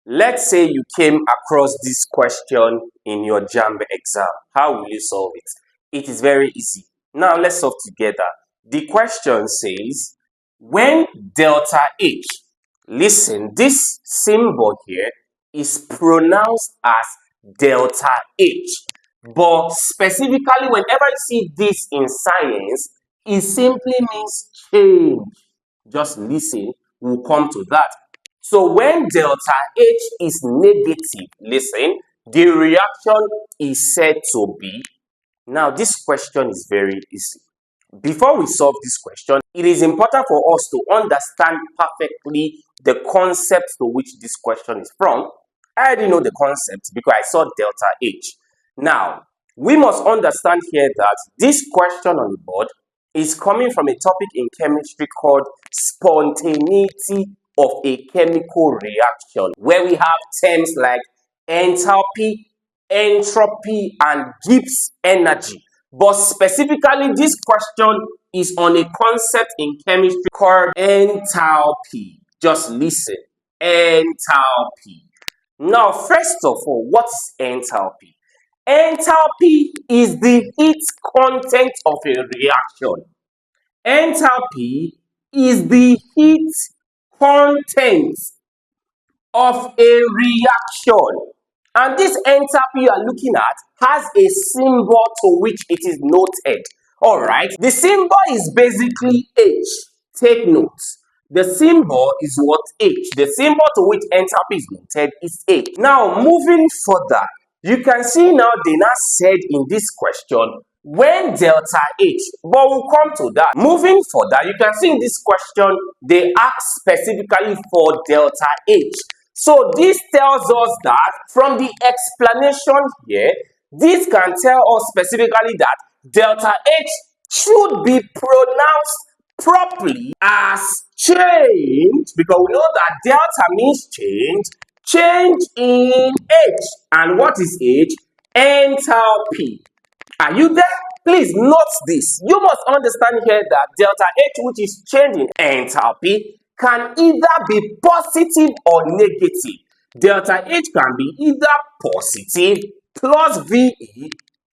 Let's say you came across this question in your Jamb exam. How will you solve it? It is very easy. Now let's solve together. The question says, when delta H, listen, this symbol here is pronounced as delta H. But specifically, whenever you see this in science, it simply means change. Just listen, we'll come to that. So when delta H is negative, listen, the reaction is said to be. Now, this question is very easy. Before we solve this question, it is important for us to understand perfectly the concept to which this question is from. I already know the concept because I saw delta H. Now, we must understand here that this question on the board is coming from a topic in chemistry called spontaneity of a chemical reaction, where we have terms like enthalpy, entropy, and Gibbs energy. But specifically, this question is on a concept in chemistry called enthalpy. Just listen, enthalpy. Now, first of all, what's enthalpy? Enthalpy is the heat content of a reaction. Enthalpy is the heat content of a reaction. And this enthalpy you are looking at has a symbol to which it is noted. Alright, the symbol is basically H. Take note. The symbol is what? H. The symbol to which enthalpy is noted is H. Now, moving further, you can see now they now said in this question, when delta H, but we'll come to that. Moving further, you can see in this question, they ask specifically for delta H. So this tells us that from the explanation here, this can tell us specifically that delta H should be pronounced properly as change, because we know that delta means change in H. And what is H? Enthalpy. Are you there? Please note this. You must understand here that delta H, which is change in enthalpy, can either be positive or negative. Delta H can be either positive plus VE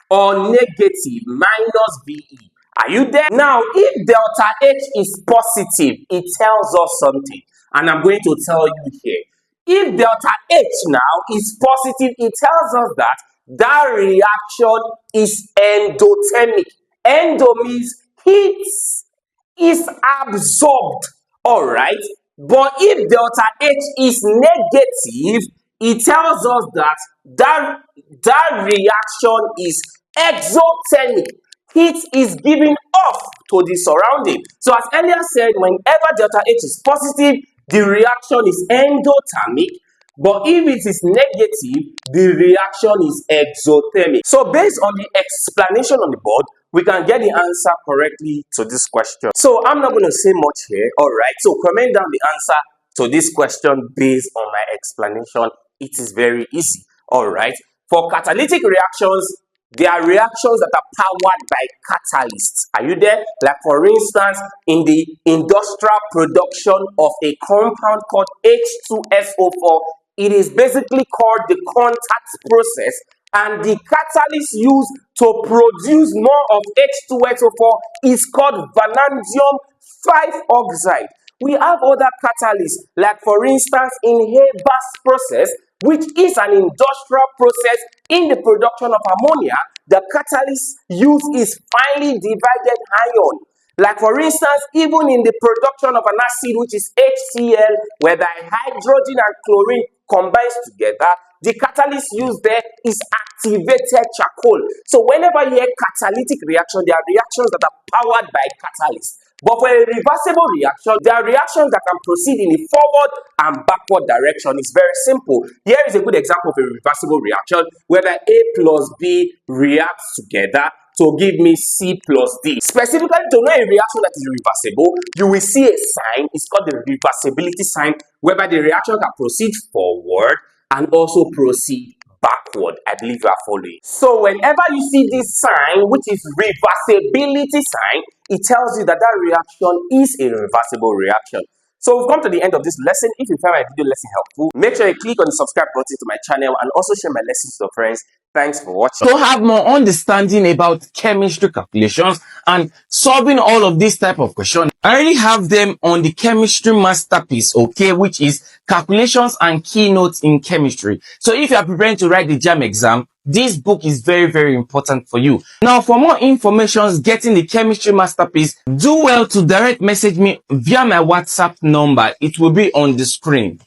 or negative minus VE. Are you there? Now, if delta H is positive, it tells us something. And I'm going to tell you here. If delta H now is positive, it tells us that that reaction is endothermic. Endo means heat is absorbed. Alright, but if delta H is negative, it tells us that reaction is exothermic. Heat is given off to the surrounding. So as earlier said, whenever delta H is positive, the reaction is endothermic. But if it is negative, the reaction is exothermic. So based on the explanation on the board, we can get the answer correctly to this question. So I'm not going to say much here. Alright, so comment down the answer to this question based on my explanation. It is very easy. Alright, for catalytic reactions, there are reactions that are powered by catalysts. Are you there? Like for instance, in the industrial production of a compound called H2SO4, it is basically called the contact process, and the catalyst used to produce more of H2SO4 is called vanadium 5 oxide. We have other catalysts, like for instance in Haber's process, which is an industrial process in the production of ammonia. The catalyst used is finely divided iron. Like for instance, even in the production of an acid, which is HCl, whereby hydrogen and chlorine combines together, the catalyst used there is activated charcoal. So whenever you hear catalytic reaction, there are reactions that are powered by catalysts. But for a reversible reaction, there are reactions that can proceed in a forward and backward direction. It's very simple. Here is a good example of a reversible reaction, whereby A plus B reacts together to give me C plus D. Specifically, to know a reaction that is reversible, you will see a sign. It's called the reversibility sign, whereby the reaction can proceed forward and also proceed backward. I believe you are following. So whenever you see this sign, which is reversibility sign, it tells you that that reaction is a reversible reaction. So we've come to the end of this lesson. If you find my video lesson helpful, make sure you click on the subscribe button to my channel and also share my lessons with your friends. Thanks for watching. To have more understanding about chemistry calculations and solving all of these type of questions, I already have them on the chemistry masterpiece, okay, which is calculations and keynotes in chemistry. So if you are preparing to write the Jamb exam, this book is very, very important for you. Now, for more information getting the chemistry masterpiece, do well to direct message me via my WhatsApp number. It will be on the screen.